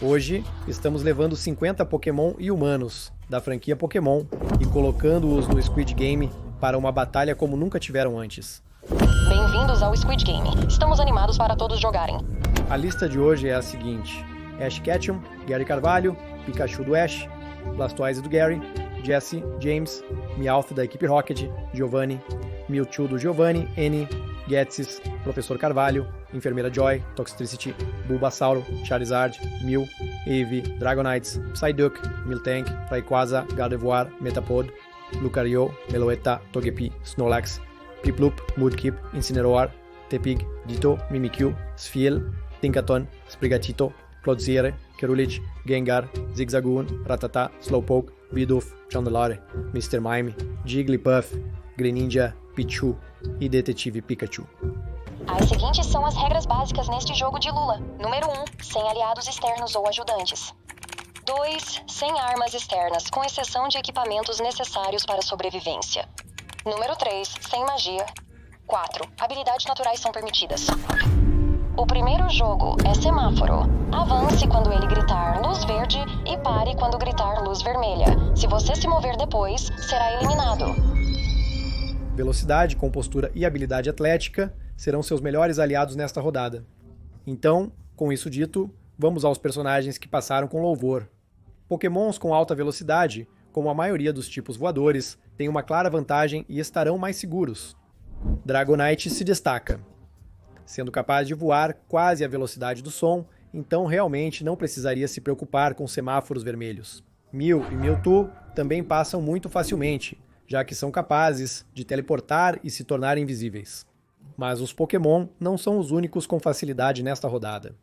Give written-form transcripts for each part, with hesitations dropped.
Hoje, estamos levando 50 Pokémon e humanos da franquia Pokémon e colocando-os no Squid Game para uma batalha como nunca tiveram antes. Bem-vindos ao Squid Game. Estamos animados para todos jogarem. A lista de hoje é a seguinte: Ash Ketchum, Gary Carvalho, Pikachu do Ash, Blastoise do Gary, Jesse, James, Meowth da equipe Rocket, Giovanni, Mewtwo do Giovanni, N, Ghetsis, Professor Carvalho, Enfermeira Joy, Toxtricity, Bulbasauro, Charizard, Mew, Eevee, Dragonites, Psyduck, Miltank, Rayquaza, Gardevoir, Metapod, Lucario, Meloetta, Togepi, Snorlax, Piplup, Mudkip, Incineroar, Tepig, Ditto, Mimikyu, Spheal, Tinkaton, Sprigatito, Clodsire, Kerulich, Gengar, Zigzagoon, Rattata, Slowpoke, Bidoof, Chandelure, Mr. Mime, Jigglypuff, Greninja, Pichu e Detetive Pikachu. As seguintes são as regras básicas neste jogo de Lula. Número 1, sem aliados externos ou ajudantes. 2, sem armas externas, com exceção de equipamentos necessários para a sobrevivência. Número 3, sem magia. 4, habilidades naturais são permitidas. O primeiro jogo é semáforo. Avance quando ele gritar luz verde e pare quando gritar luz vermelha. Se você se mover depois, será eliminado. Velocidade, compostura e habilidade atlética serão seus melhores aliados nesta rodada. Então, com isso dito, vamos aos personagens que passaram com louvor. Pokémons com alta velocidade, como a maioria dos tipos voadores, têm uma clara vantagem e estarão mais seguros. Dragonite se destaca. Sendo capaz de voar quase à velocidade do som, então realmente não precisaria se preocupar com semáforos vermelhos. Mew e Mewtwo também passam muito facilmente, já que são capazes de teleportar e se tornar invisíveis. Mas os Pokémon não são os únicos com facilidade nesta rodada.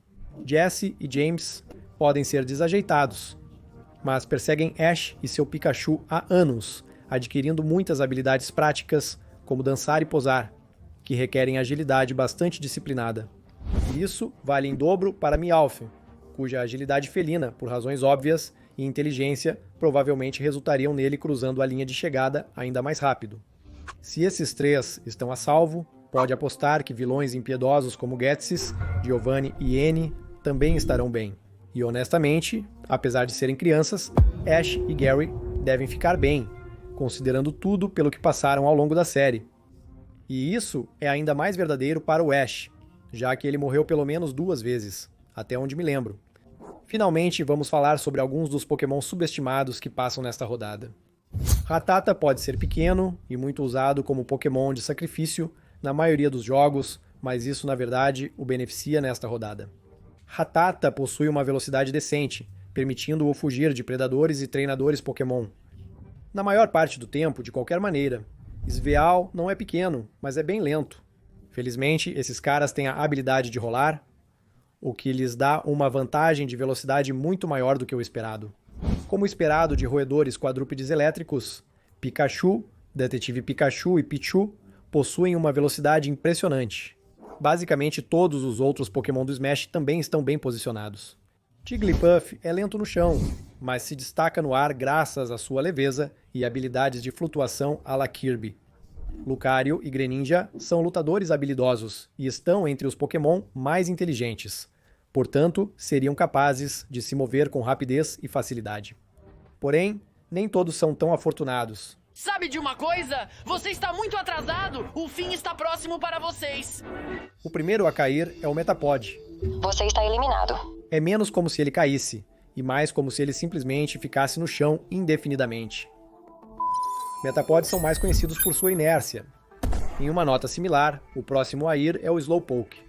Jesse e James podem ser desajeitados, mas perseguem Ash e seu Pikachu há anos, adquirindo muitas habilidades práticas, como dançar e posar, que requerem agilidade bastante disciplinada. Isso vale em dobro para Meowth, cuja agilidade felina, por razões óbvias, e inteligência provavelmente resultariam nele cruzando a linha de chegada ainda mais rápido. Se esses três estão a salvo, pode apostar que vilões impiedosos como Ghetsis, Giovanni e N também estarão bem. E honestamente, apesar de serem crianças, Ash e Gary devem ficar bem, considerando tudo pelo que passaram ao longo da série. E isso é ainda mais verdadeiro para o Ash, já que ele morreu pelo menos 2 vezes, até onde me lembro. Finalmente, vamos falar sobre alguns dos Pokémon subestimados que passam nesta rodada. Rattata pode ser pequeno e muito usado como Pokémon de sacrifício na maioria dos jogos, mas isso na verdade o beneficia nesta rodada. Rattata possui uma velocidade decente, permitindo-o fugir de predadores e treinadores Pokémon. Na maior parte do tempo, de qualquer maneira. Sveal não é pequeno, mas é bem lento. Felizmente, esses caras têm a habilidade de rolar, o que lhes dá uma vantagem de velocidade muito maior do que o esperado. Como esperado de roedores quadrúpedes elétricos, Pikachu, Detetive Pikachu e Pichu possuem uma velocidade impressionante. Basicamente todos os outros Pokémon do Smash também estão bem posicionados. Jigglypuff é lento no chão, mas se destaca no ar graças à sua leveza e habilidades de flutuação à la Kirby. Lucario e Greninja são lutadores habilidosos e estão entre os Pokémon mais inteligentes. Portanto, seriam capazes de se mover com rapidez e facilidade. Porém, nem todos são tão afortunados. Sabe de uma coisa? Você está muito atrasado! O fim está próximo para vocês! O primeiro a cair é o Metapod. Você está eliminado. É menos como se ele caísse, e mais como se ele simplesmente ficasse no chão indefinidamente. Metapods são mais conhecidos por sua inércia. Em uma nota similar, o próximo a ir é o Slowpoke.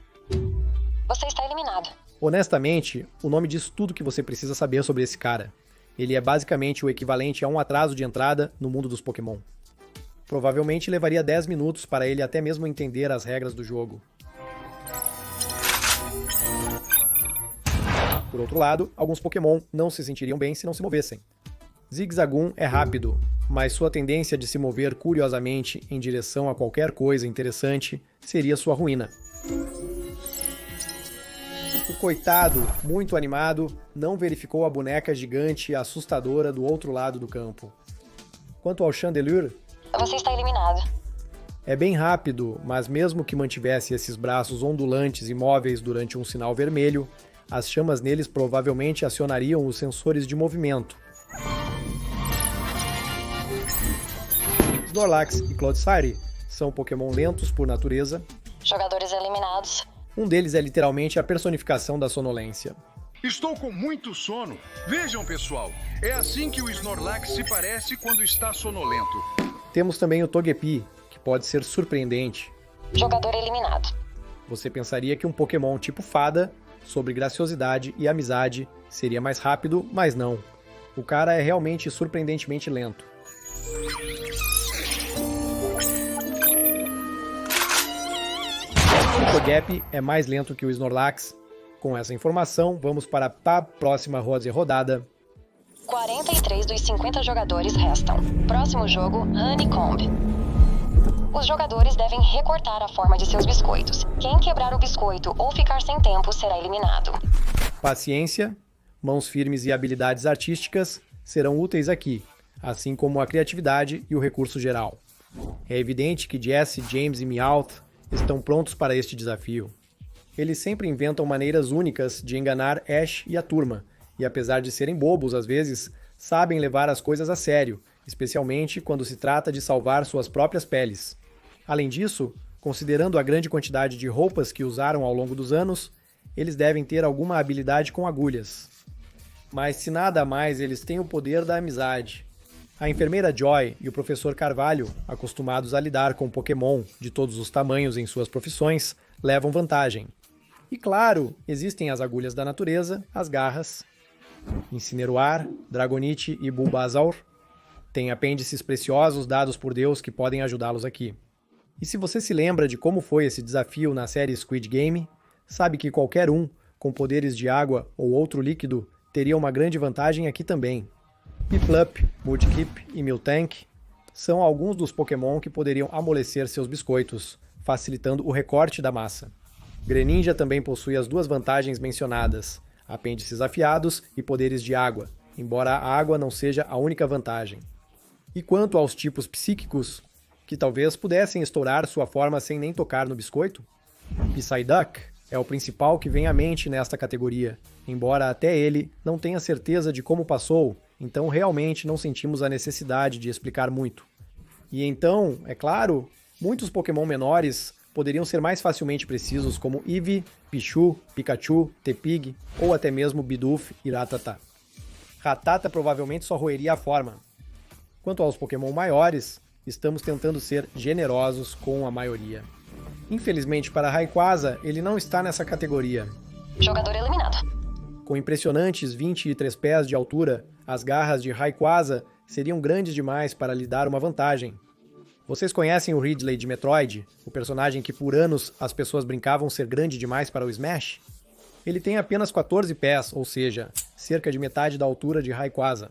Você está eliminado. Honestamente, o nome diz tudo que você precisa saber sobre esse cara. Ele é basicamente o equivalente a um atraso de entrada no mundo dos Pokémon. Provavelmente levaria 10 minutos para ele até mesmo entender as regras do jogo. Por outro lado, alguns Pokémon não se sentiriam bem se não se movessem. Zigzagoon é rápido, mas sua tendência de se mover curiosamente em direção a qualquer coisa interessante seria sua ruína. O coitado, muito animado, não verificou a boneca gigante e assustadora do outro lado do campo. Quanto ao Chandelure, Você está eliminado. é bem rápido, mas mesmo que mantivesse esses braços ondulantes imóveis durante um sinal vermelho, as chamas neles provavelmente acionariam os sensores de movimento. Snorlax e Clodsire são Pokémon lentos por natureza. Jogadores eliminados. Um deles é literalmente a personificação da sonolência. Estou com muito sono. Vejam, pessoal, é assim que o Snorlax se parece quando está sonolento. Temos também o Togepi, que pode ser surpreendente. Jogador eliminado. Você pensaria que um Pokémon tipo fada, sobre graciosidade e amizade, seria mais rápido, mas não. O cara é realmente surpreendentemente lento. O Togepi é mais lento que o Snorlax. Com essa informação, vamos para a próxima rodada. 43 dos 50 jogadores restam. Próximo jogo, Honeycomb. Os jogadores devem recortar a forma de seus biscoitos. Quem quebrar o biscoito ou ficar sem tempo será eliminado. Paciência, mãos firmes e habilidades artísticas serão úteis aqui, assim como a criatividade e o recurso geral. É evidente que Jesse, James e Meowth estão prontos para este desafio. Eles sempre inventam maneiras únicas de enganar Ash e a turma, e apesar de serem bobos às vezes, sabem levar as coisas a sério, especialmente quando se trata de salvar suas próprias peles. Além disso, considerando a grande quantidade de roupas que usaram ao longo dos anos, eles devem ter alguma habilidade com agulhas. Mas se nada mais, eles têm o poder da amizade. A enfermeira Joy e o professor Carvalho, acostumados a lidar com Pokémon de todos os tamanhos em suas profissões, levam vantagem. E claro, existem as agulhas da natureza, as garras, Incineroar, Dragonite e Bulbasaur. Tem apêndices preciosos dados por Deus que podem ajudá-los aqui. E se você se lembra de como foi esse desafio na série Squid Game, sabe que qualquer um, com poderes de água ou outro líquido, teria uma grande vantagem aqui também. Piplup, Mudkip e Miltank são alguns dos Pokémon que poderiam amolecer seus biscoitos, facilitando o recorte da massa. Greninja também possui as duas vantagens mencionadas, apêndices afiados e poderes de água, embora a água não seja a única vantagem. E quanto aos tipos psíquicos, que talvez pudessem estourar sua forma sem nem tocar no biscoito? Psyduck é o principal que vem à mente nesta categoria, embora até ele não tenha certeza de como passou, então realmente não sentimos a necessidade de explicar muito. E então, é claro, muitos Pokémon menores poderiam ser mais facilmente precisos como Eevee, Pichu, Pikachu, Tepig ou até mesmo Bidoof e Rattata. Rattata provavelmente só roeria a forma. Quanto aos Pokémon maiores, estamos tentando ser generosos com a maioria. Infelizmente para Rayquaza, ele não está nessa categoria. Jogador eliminado. Com impressionantes 23 pés de altura, as garras de Rayquaza seriam grandes demais para lhe dar uma vantagem. Vocês conhecem o Ridley de Metroid, o personagem que por anos as pessoas brincavam ser grande demais para o Smash? Ele tem apenas 14 pés, ou seja, cerca de metade da altura de Rayquaza.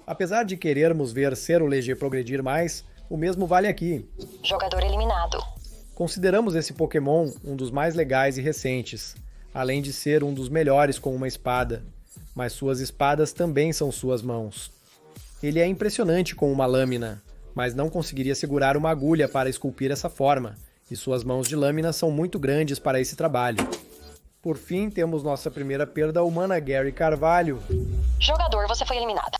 Apesar de querermos ver Cerulegier progredir mais, o mesmo vale aqui. Jogador eliminado. Consideramos esse Pokémon um dos mais legais e recentes, além de ser um dos melhores com uma espada, mas suas espadas também são suas mãos. Ele é impressionante com uma lâmina, mas não conseguiria segurar uma agulha para esculpir essa forma, e suas mãos de lâmina são muito grandes para esse trabalho. Por fim, temos nossa primeira perda humana, Gary Carvalho. Jogador, você foi eliminado.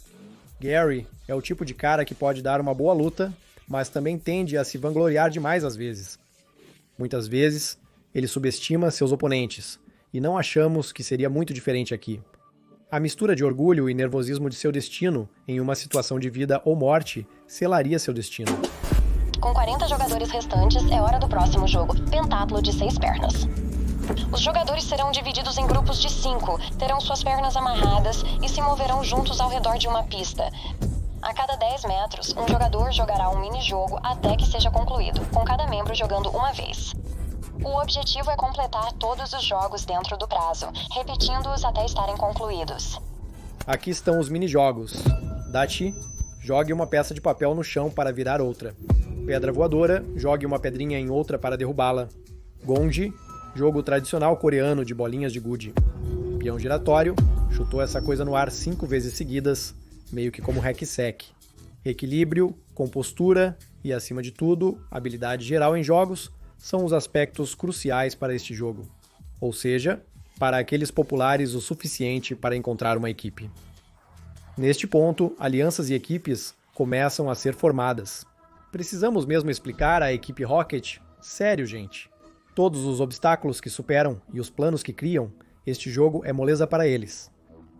Gary é o tipo de cara que pode dar uma boa luta, mas também tende a se vangloriar demais às vezes. Muitas vezes, ele subestima seus oponentes, e não achamos que seria muito diferente aqui. A mistura de orgulho e nervosismo de seu destino em uma situação de vida ou morte selaria seu destino. Com 40 jogadores restantes, é hora do próximo jogo, Pentátulo de 6 pernas. Os jogadores serão divididos em grupos de 5, terão suas pernas amarradas e se moverão juntos ao redor de uma pista. A cada 10 metros, um jogador jogará um mini-jogo até que seja concluído, com cada membro jogando uma vez. O objetivo é completar todos os jogos dentro do prazo, repetindo-os até estarem concluídos. Aqui estão os mini-jogos. Dachi, jogue uma peça de papel no chão para virar outra. Pedra voadora, jogue uma pedrinha em outra para derrubá-la. Gonji, jogo tradicional coreano de bolinhas de gude. Peão giratório, chutou essa coisa no ar 5 vezes seguidas, meio que como hack-sack. Equilíbrio, compostura e, acima de tudo, habilidade geral em jogos são os aspectos cruciais para este jogo. Ou seja, para aqueles populares o suficiente para encontrar uma equipe. Neste ponto, alianças e equipes começam a ser formadas. Precisamos mesmo explicar a equipe Rocket? Sério, gente. Todos os obstáculos que superam e os planos que criam, este jogo é moleza para eles.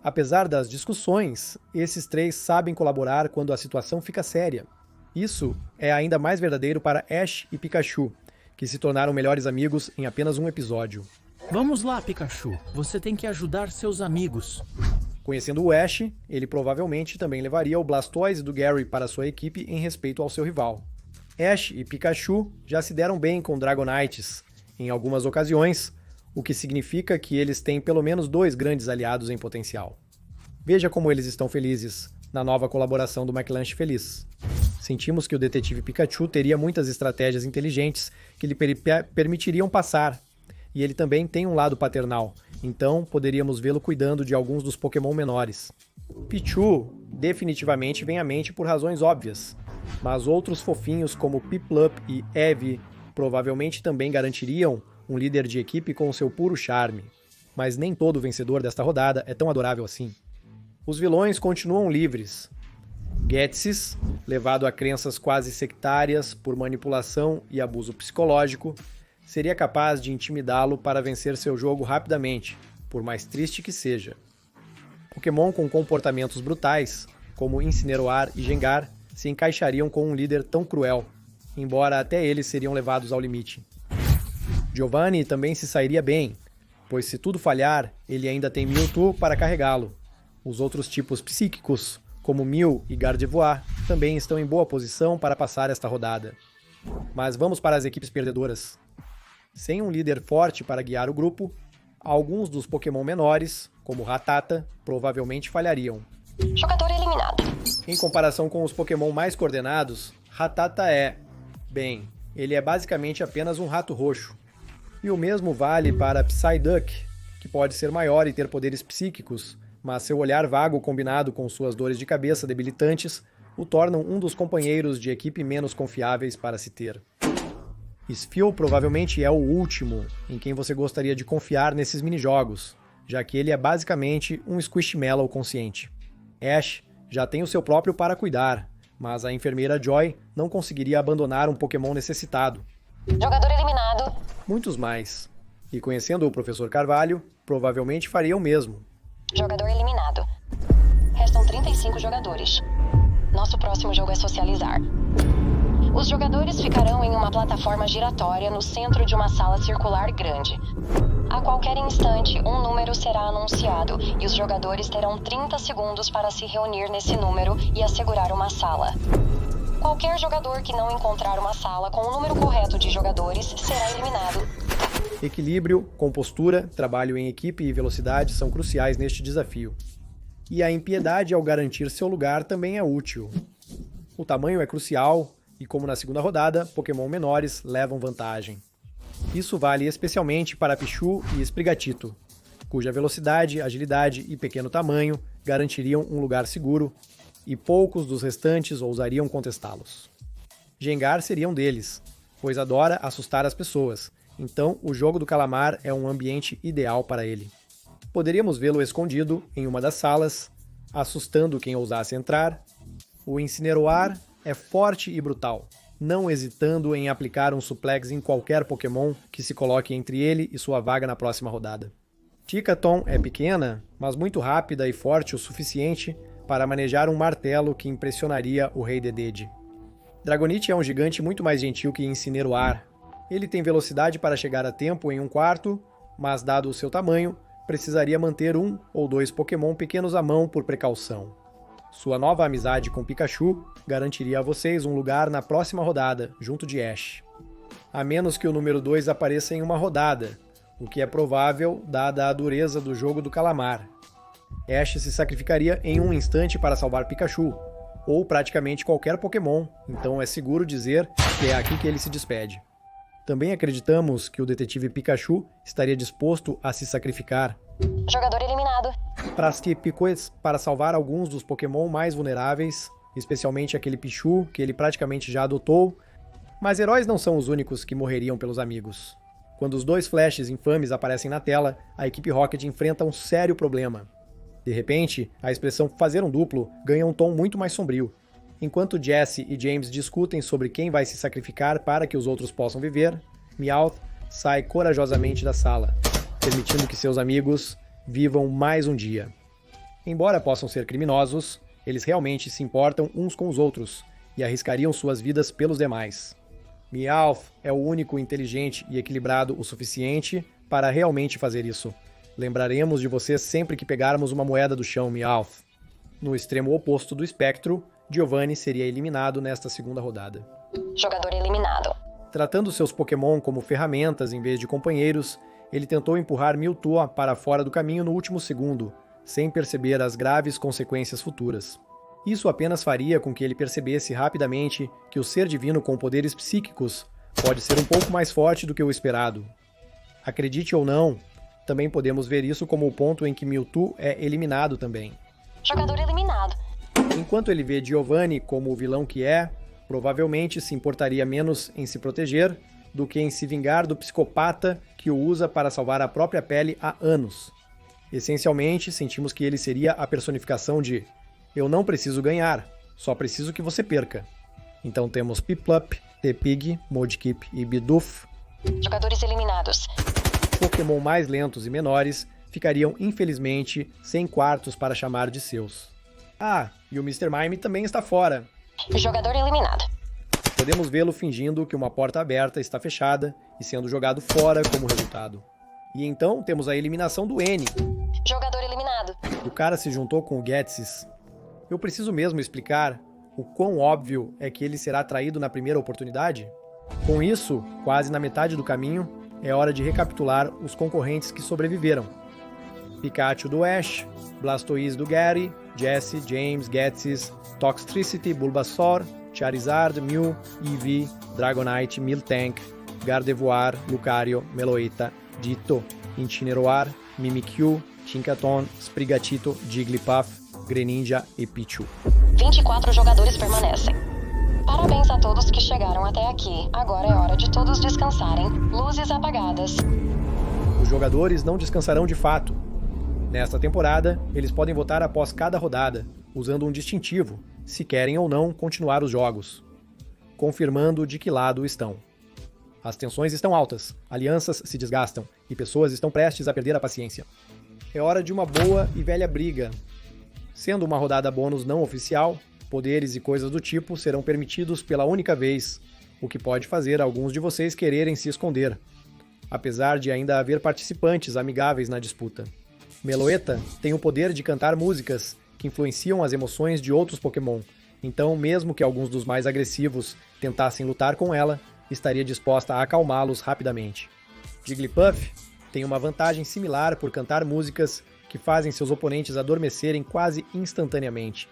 Apesar das discussões, esses três sabem colaborar quando a situação fica séria. Isso é ainda mais verdadeiro para Ash e Pikachu, que se tornaram melhores amigos em apenas um episódio. Vamos lá, Pikachu. Você tem que ajudar seus amigos. Conhecendo o Ash, ele provavelmente também levaria o Blastoise do Gary para sua equipe em respeito ao seu rival. Ash e Pikachu já se deram bem com Dragonites em algumas ocasiões, o que significa que eles têm pelo menos 2 grandes aliados em potencial. Veja como eles estão felizes na nova colaboração do McLanche Feliz. Sentimos que o detetive Pikachu teria muitas estratégias inteligentes que lhe permitiriam passar, e ele também tem um lado paternal, então poderíamos vê-lo cuidando de alguns dos Pokémon menores. Pichu definitivamente vem à mente por razões óbvias, mas outros fofinhos como Piplup e Eevee provavelmente também garantiriam um líder de equipe com seu puro charme. Mas nem todo vencedor desta rodada é tão adorável assim. Os vilões continuam livres. Ghetsis, levado a crenças quase sectárias por manipulação e abuso psicológico, seria capaz de intimidá-lo para vencer seu jogo rapidamente, por mais triste que seja. Pokémon com comportamentos brutais, como Incineroar e Gengar, se encaixariam com um líder tão cruel, embora até eles seriam levados ao limite. Giovanni também se sairia bem, pois se tudo falhar, ele ainda tem Mewtwo para carregá-lo. Os outros tipos psíquicos, como Mew e Gardevoir, também estão em boa posição para passar esta rodada. Mas vamos para as equipes perdedoras. Sem um líder forte para guiar o grupo, alguns dos Pokémon menores, como Rattata, provavelmente falhariam. Jogador eliminado. Em comparação com os Pokémon mais coordenados, Rattata bem, ele é basicamente apenas um rato roxo. E o mesmo vale para Psyduck, que pode ser maior e ter poderes psíquicos, mas seu olhar vago combinado com suas dores de cabeça debilitantes o tornam um dos companheiros de equipe menos confiáveis para se ter. Spheal provavelmente é o último em quem você gostaria de confiar nesses minijogos, já que ele é basicamente um Squishmallow consciente. Ash já tem o seu próprio para cuidar, mas a enfermeira Joy não conseguiria abandonar um Pokémon necessitado. Jogador eliminado. Muitos mais. E conhecendo o Professor Carvalho, provavelmente faria o mesmo. Jogador eliminado. Restam 35 jogadores. Nosso próximo jogo é socializar. Os jogadores ficarão em uma plataforma giratória no centro de uma sala circular grande. A qualquer instante, um número será anunciado e os jogadores terão 30 segundos para se reunir nesse número e assegurar uma sala. Qualquer jogador que não encontrar uma sala com o número correto de jogadores será eliminado. Equilíbrio, compostura, trabalho em equipe e velocidade são cruciais neste desafio. E a impiedade ao garantir seu lugar também é útil. O tamanho é crucial e, como na segunda rodada, Pokémon menores levam vantagem. Isso vale especialmente para Pichu e Sprigatito, cuja velocidade, agilidade e pequeno tamanho garantiriam um lugar seguro, e poucos dos restantes ousariam contestá-los. Gengar seria um deles, pois adora assustar as pessoas, então o jogo do calamar é um ambiente ideal para ele. Poderíamos vê-lo escondido em uma das salas, assustando quem ousasse entrar. O Incineroar é forte e brutal, não hesitando em aplicar um suplex em qualquer Pokémon que se coloque entre ele e sua vaga na próxima rodada. Tickaton é pequena, mas muito rápida e forte o suficiente para manejar um martelo que impressionaria o Rei Dedede. Dragonite é um gigante muito mais gentil que Incineroar. Ele tem velocidade para chegar a tempo em um quarto, mas dado o seu tamanho, precisaria manter 1 ou 2 Pokémon pequenos à mão por precaução. Sua nova amizade com Pikachu garantiria a vocês um lugar na próxima rodada, junto de Ash. A menos que o número 2 apareça em uma rodada, o que é provável dada a dureza do jogo do calamar. Ash se sacrificaria em um instante para salvar Pikachu, ou praticamente qualquer Pokémon, então é seguro dizer que é aqui que ele se despede. Também acreditamos que o detetive Pikachu estaria disposto a se sacrificar. Jogador eliminado. Para salvar alguns dos Pokémon mais vulneráveis, especialmente aquele Pichu que ele praticamente já adotou, mas heróis não são os únicos que morreriam pelos amigos. Quando os dois flashes infames aparecem na tela, a equipe Rocket enfrenta um sério problema. De repente, a expressão fazer um duplo ganha um tom muito mais sombrio. Enquanto Jesse e James discutem sobre quem vai se sacrificar para que os outros possam viver, Meowth sai corajosamente da sala, permitindo que seus amigos vivam mais um dia. Embora possam ser criminosos, eles realmente se importam uns com os outros e arriscariam suas vidas pelos demais. Meowth é o único inteligente e equilibrado o suficiente para realmente fazer isso. Lembraremos de você sempre que pegarmos uma moeda do chão, Meowth. No extremo oposto do espectro, Giovanni seria eliminado nesta segunda rodada. Jogador eliminado. Tratando seus Pokémon como ferramentas em vez de companheiros, ele tentou empurrar Mewtwo para fora do caminho no último segundo, sem perceber as graves consequências futuras. Isso apenas faria com que ele percebesse rapidamente que o ser divino com poderes psíquicos pode ser um pouco mais forte do que o esperado. Acredite ou não, também podemos ver isso como o ponto em que Mewtwo é eliminado também. Jogador eliminado. Enquanto ele vê Giovanni como o vilão que é, provavelmente se importaria menos em se proteger do que em se vingar do psicopata que o usa para salvar a própria pele há anos. Essencialmente, sentimos que ele seria a personificação de "eu não preciso ganhar, só preciso que você perca". Então temos Piplup, Tepig, Mudkip e Bidoof. Jogadores eliminados. Pokémon mais lentos e menores ficariam, infelizmente, sem quartos para chamar de seus. Ah, e o Mr. Mime também está fora. Jogador eliminado. Podemos vê-lo fingindo que uma porta aberta está fechada e sendo jogado fora como resultado. E então temos a eliminação do N. Jogador eliminado. O cara se juntou com o Ghetsis. Eu preciso mesmo explicar o quão óbvio é que ele será traído na primeira oportunidade? Com isso, quase na metade do caminho, é hora de recapitular os concorrentes que sobreviveram. Pikachu do Ash, Blastoise do Gary, Jesse, James, Ghetsis, Toxtricity, Bulbasaur, Charizard, Mew, Eevee, Dragonite, Miltank, Gardevoir, Lucario, Meloetta, Ditto, Incineroar, Mimikyu, Tinkaton, Sprigatito, Jigglypuff, Greninja e Pichu. 24 jogadores permanecem. Parabéns a todos que chegaram até aqui. Agora é hora de todos descansarem. Luzes apagadas. Os jogadores não descansarão de fato. Nesta temporada, eles podem votar após cada rodada, usando um distintivo, se querem ou não continuar os jogos, confirmando de que lado estão. As tensões estão altas, alianças se desgastam e pessoas estão prestes a perder a paciência. É hora de uma boa e velha briga. Sendo uma rodada bônus não oficial, poderes e coisas do tipo serão permitidos pela única vez, o que pode fazer alguns de vocês quererem se esconder, apesar de ainda haver participantes amigáveis na disputa. Meloetta tem o poder de cantar músicas que influenciam as emoções de outros Pokémon, então mesmo que alguns dos mais agressivos tentassem lutar com ela, estaria disposta a acalmá-los rapidamente. Jigglypuff tem uma vantagem similar por cantar músicas que fazem seus oponentes adormecerem quase instantaneamente.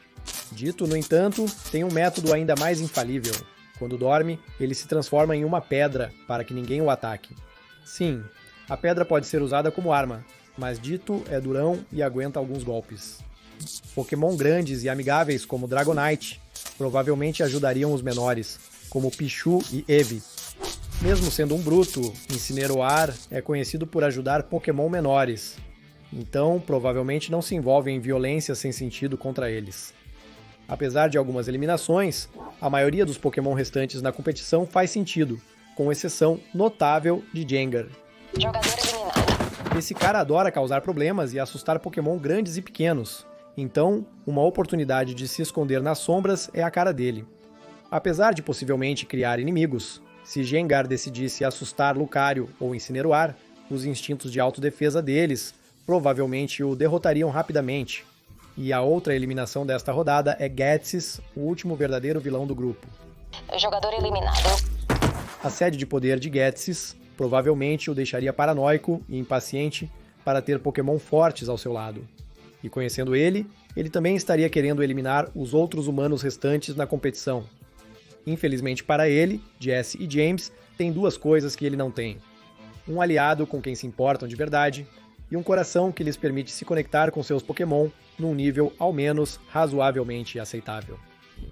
Ditto, no entanto, tem um método ainda mais infalível. Quando dorme, ele se transforma em uma pedra para que ninguém o ataque. Sim, a pedra pode ser usada como arma, mas Ditto é durão e aguenta alguns golpes. Pokémon grandes e amigáveis como Dragonite provavelmente ajudariam os menores, como Pichu e Eevee. Mesmo sendo um bruto, Incineroar é conhecido por ajudar Pokémon menores, então provavelmente não se envolve em violência sem sentido contra eles. Apesar de algumas eliminações, a maioria dos Pokémon restantes na competição faz sentido, com exceção notável de Gengar. Jogador eliminado. Esse cara adora causar problemas e assustar Pokémon grandes e pequenos, então uma oportunidade de se esconder nas sombras é a cara dele. Apesar de possivelmente criar inimigos, se Gengar decidisse assustar Lucario ou Incineroar, os instintos de autodefesa deles provavelmente o derrotariam rapidamente. E a outra eliminação desta rodada é Ghetsis, o último verdadeiro vilão do grupo. Jogador eliminado. A sede de poder de Ghetsis provavelmente o deixaria paranoico e impaciente para ter Pokémon fortes ao seu lado. E conhecendo ele, ele também estaria querendo eliminar os outros humanos restantes na competição. Infelizmente para ele, Jesse e James têm duas coisas que ele não tem. Um aliado com quem se importam de verdade, e um coração que lhes permite se conectar com seus Pokémon num nível ao menos razoavelmente aceitável.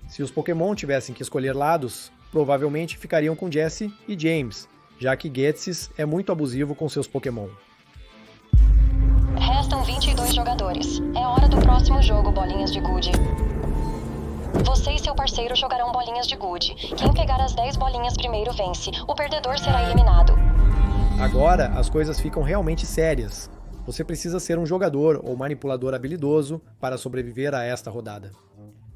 Se os Pokémon tivessem que escolher lados, provavelmente ficariam com Jesse e James, já que Ghetsis é muito abusivo com seus Pokémon. Restam 22 jogadores. É hora do próximo jogo, bolinhas de gude. Você e seu parceiro jogarão bolinhas de gude. Quem pegar as 10 bolinhas primeiro vence. O perdedor será eliminado. Agora, as coisas ficam realmente sérias. Você precisa ser um jogador ou manipulador habilidoso para sobreviver a esta rodada.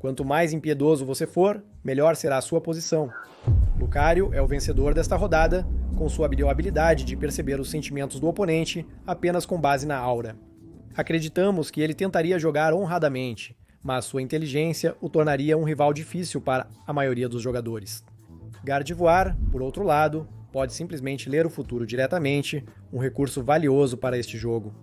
Quanto mais impiedoso você for, melhor será a sua posição. Lucario é o vencedor desta rodada, com sua habilidade de perceber os sentimentos do oponente apenas com base na aura. Acreditamos que ele tentaria jogar honradamente, mas sua inteligência o tornaria um rival difícil para a maioria dos jogadores. Gardevoir, por outro lado, pode simplesmente ler o futuro diretamente, um recurso valioso para este jogo.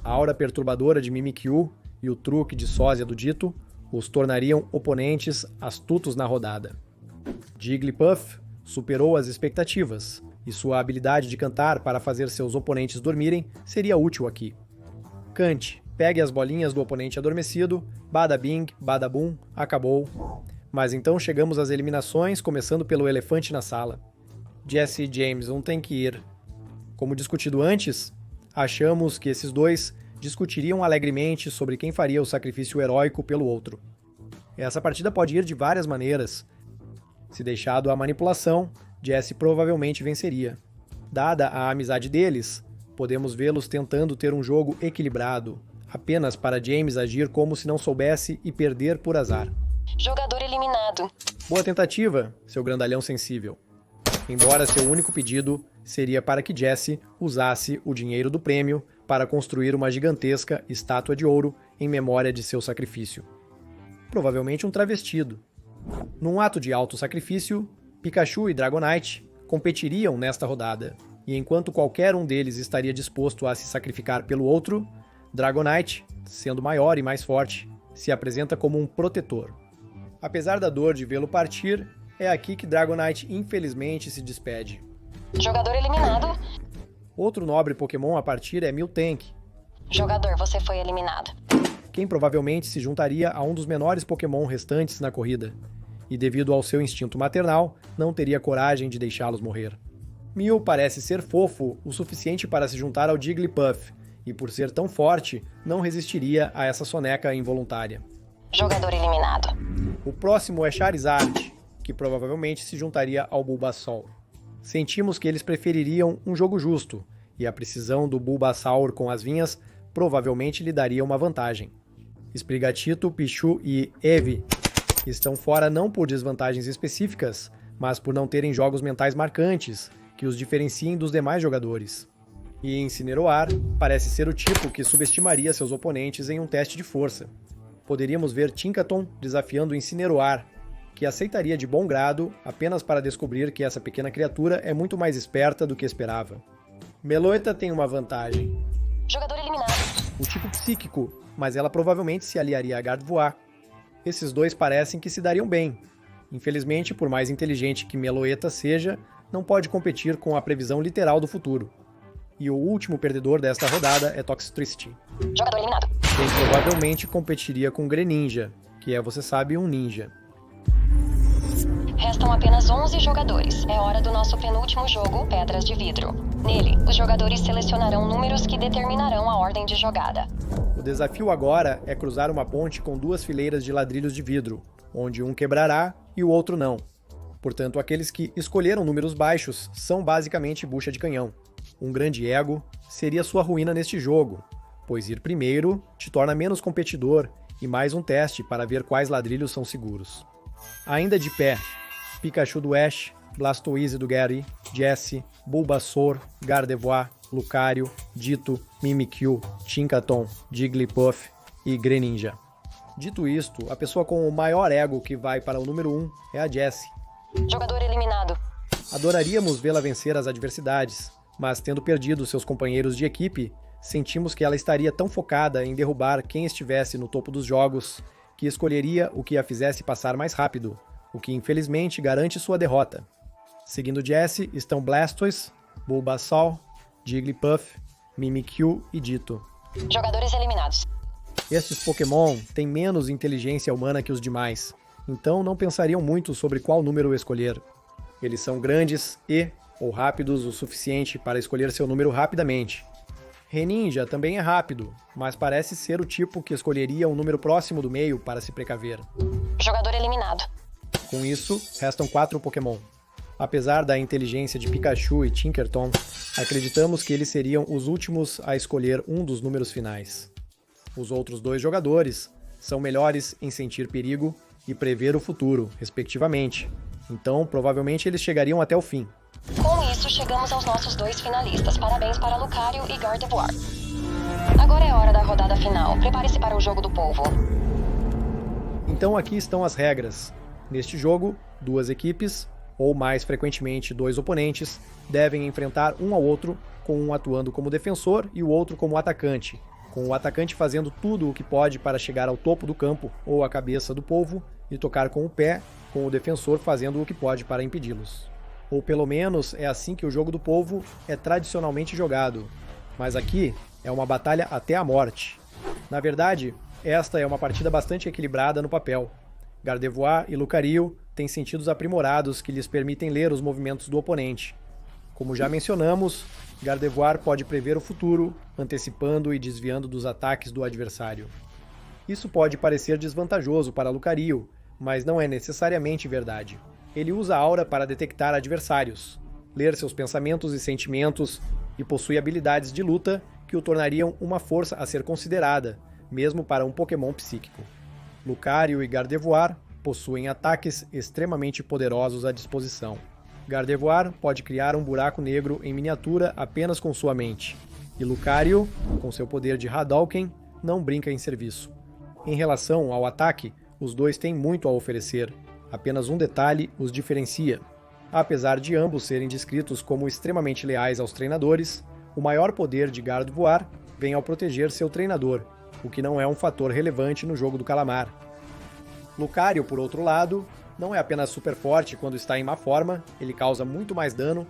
A aura perturbadora de Mimikyu e o truque de sósia do Ditto os tornariam oponentes astutos na rodada. Jigglypuff superou as expectativas, e sua habilidade de cantar para fazer seus oponentes dormirem seria útil aqui. Cante, pegue as bolinhas do oponente adormecido, bada bing, bada boom, acabou. Mas então chegamos às eliminações, começando pelo elefante na sala. Jesse e Jameson têm que ir. Como discutido antes, achamos que esses dois discutiriam alegremente sobre quem faria o sacrifício heróico pelo outro. Essa partida pode ir de várias maneiras. Se deixado à manipulação, Jesse provavelmente venceria. Dada a amizade deles, podemos vê-los tentando ter um jogo equilibrado, apenas para James agir como se não soubesse e perder por azar. Jogador eliminado. Boa tentativa, seu grandalhão sensível. Embora seu único pedido seria para que Jesse usasse o dinheiro do prêmio para construir uma gigantesca estátua de ouro em memória de seu sacrifício. Provavelmente um travestido. Num ato de auto-sacrifício, Pikachu e Dragonite competiriam nesta rodada, e enquanto qualquer um deles estaria disposto a se sacrificar pelo outro, Dragonite, sendo maior e mais forte, se apresenta como um protetor. Apesar da dor de vê-lo partir, é aqui que Dragonite infelizmente se despede. Jogador eliminado. Outro nobre Pokémon a partir é Miltank, Jogador, você foi eliminado. quem provavelmente se juntaria a um dos menores Pokémon restantes na corrida, e devido ao seu instinto maternal, não teria coragem de deixá-los morrer. Mew parece ser fofo o suficiente para se juntar ao Jigglypuff, e por ser tão forte, não resistiria a essa soneca involuntária. Jogador eliminado. O próximo é Charizard, que provavelmente se juntaria ao Bulbasaur. Sentimos que eles prefeririam um jogo justo, e a precisão do Bulbasaur com as vinhas provavelmente lhe daria uma vantagem. Sprigatito, Pichu e Eevee estão fora não por desvantagens específicas, mas por não terem jogos mentais marcantes, que os diferenciem dos demais jogadores. E Incineroar parece ser o tipo que subestimaria seus oponentes em um teste de força. Poderíamos ver Tinkaton desafiando Incineroar, que aceitaria de bom grado apenas para descobrir que essa pequena criatura é muito mais esperta do que esperava. Meloetta tem uma vantagem. Jogador eliminado. O tipo psíquico, mas ela provavelmente se aliaria a Gardevoir. Esses dois parecem que se dariam bem. Infelizmente, por mais inteligente que Meloetta seja, não pode competir com a previsão literal do futuro. E o último perdedor desta rodada é Toxtricity, Jogador eliminado. quem provavelmente competiria com Greninja, que é, você sabe, um ninja. Restam apenas 11 jogadores. É hora do nosso penúltimo jogo, Pedras de Vidro. Nele, os jogadores selecionarão números que determinarão a ordem de jogada. O desafio agora é cruzar uma ponte com duas fileiras de ladrilhos de vidro, onde um quebrará e o outro não. Portanto, aqueles que escolheram números baixos são basicamente bucha de canhão. Um grande ego seria sua ruína neste jogo, pois ir primeiro te torna menos competidor e mais um teste para ver quais ladrilhos são seguros. Ainda de pé, Pikachu do Ash, Blastoise do Gary, Jesse, Bulbasaur, Gardevoir, Lucario, Ditto, Mimikyu, Tinkaton, Jigglypuff e Greninja. Dito isto, a pessoa com o maior ego que vai para o número 1 é a Jessie. Jogador eliminado. Adoraríamos vê-la vencer as adversidades, mas tendo perdido seus companheiros de equipe, sentimos que ela estaria tão focada em derrubar quem estivesse no topo dos jogos que escolheria o que a fizesse passar mais rápido, o que infelizmente garante sua derrota. Seguindo Jessie estão Blastoise, Bulbasaur, Jigglypuff, Mimikyu e Ditto. Jogadores eliminados. Estes Pokémon têm menos inteligência humana que os demais, então não pensariam muito sobre qual número escolher. Eles são grandes e, ou rápidos o suficiente para escolher seu número rapidamente. Reninja também é rápido, mas parece ser o tipo que escolheria um número próximo do meio para se precaver. Jogador eliminado. Com isso, restam 4 Pokémon. Apesar da inteligência de Pikachu e Tinkerton, acreditamos que eles seriam os últimos a escolher um dos números finais. Os outros 2 jogadores são melhores em sentir perigo e prever o futuro, respectivamente. Então, provavelmente eles chegariam até o fim. Com isso, chegamos aos nossos 2 finalistas. Parabéns para Lucario e Gardevoir. Agora é hora da rodada final. Prepare-se para o jogo do povo. Então aqui estão as regras. Neste jogo, 2 equipes, ou mais frequentemente 2 oponentes, devem enfrentar um ao outro, com um atuando como defensor e o outro como atacante, com o atacante fazendo tudo o que pode para chegar ao topo do campo ou à cabeça do povo e tocar com o pé, com o defensor fazendo o que pode para impedi-los. Ou pelo menos é assim que o jogo do povo é tradicionalmente jogado, mas aqui é uma batalha até a morte. Na verdade, esta é uma partida bastante equilibrada no papel. Gardevoir e Lucario têm sentidos aprimorados que lhes permitem ler os movimentos do oponente. Como já mencionamos, Gardevoir pode prever o futuro, antecipando e desviando dos ataques do adversário. Isso pode parecer desvantajoso para Lucario, mas não é necessariamente verdade. Ele usa a aura para detectar adversários, ler seus pensamentos e sentimentos, e possui habilidades de luta que o tornariam uma força a ser considerada, mesmo para um Pokémon psíquico. Lucario e Gardevoir possuem ataques extremamente poderosos à disposição. Gardevoir pode criar um buraco negro em miniatura apenas com sua mente, e Lucario, com seu poder de Hadouken, não brinca em serviço. Em relação ao ataque, os 2 têm muito a oferecer, apenas um detalhe os diferencia. Apesar de ambos serem descritos como extremamente leais aos treinadores, o maior poder de Gardevoir vem ao proteger seu treinador, o que não é um fator relevante no jogo do calamar. Lucario, por outro lado, não é apenas super forte quando está em má forma, ele causa muito mais dano.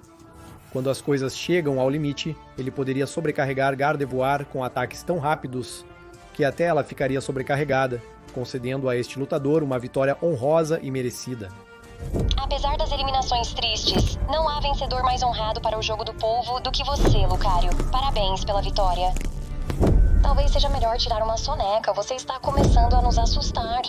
Quando as coisas chegam ao limite, ele poderia sobrecarregar Gardevoir com ataques tão rápidos que até ela ficaria sobrecarregada, concedendo a este lutador uma vitória honrosa e merecida. Apesar das eliminações tristes, não há vencedor mais honrado para o jogo do povo do que você, Lucario. Parabéns pela vitória. Talvez seja melhor tirar uma soneca, você está começando a nos assustar.